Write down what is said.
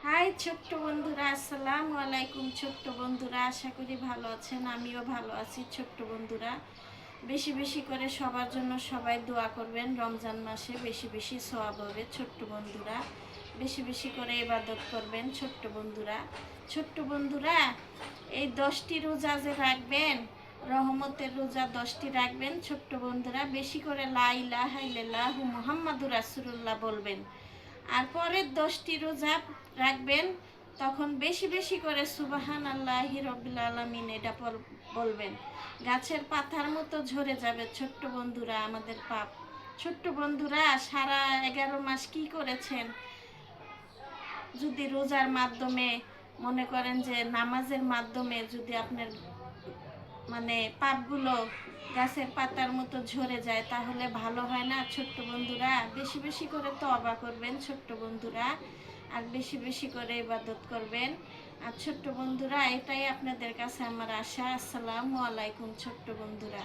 High ছোট্ট বন্ধুরা, আসসালামু আলাইকুম। ছোট্ট বন্ধুরা, আশা করি ভালো আছেন। আমিও ভালো আছি। ছোট্ট বন্ধুরা, বেশি বেশি করে সবার জন্য সবাই দোয়া করবেন। রমজান মাসে বেশি বেশি সওয়াব হবে। ছোট্ট বন্ধুরা, বেশি বেশি করে ইবাদত করবেন। ছোট্ট বন্ধুরা, ছোট্ট বন্ধুরা, এই 10টি রোজা যে রাখবেন, রহমতের রোজা 10টি রাখবেন। ছোট্ট বন্ধুরা, বেশি করে লা ইলাহা ইল্লাল্লাহু মুহাম্মাদুর রাসূলুল্লাহ বলবেন। আর পরের 10টি রোজা রাখবেন, তখন বেশি বেশি করে সুবাহান আল্লাহি রব্বিল আলামিন এটা বলবেন। গাছের পাতার মতো ঝরে যাবে ছোট্ট বন্ধুরা আমাদের পাপ। ছোট্ট বন্ধুরা, সারা 11 মাস কি করেছেন? যদি রোজার মাধ্যমে মনে করেন যে নামাজের মাধ্যমে যদি আপনার পাপগুলো গাছের পাতার মতো ঝরে যায়, তাহলে ভালো হয় না? ছোট্ট বন্ধুরা, বেশি বেশি করে তওবা করবেন ছোট্ট বন্ধুরা, আর বেশি বেশি করে ইবাদত করবেন। আর ছোট্ট বন্ধুরা, এটাই আপনাদের কাছে আমার আশা। আসসালামু আলাইকুম ছোট্ট বন্ধুরা।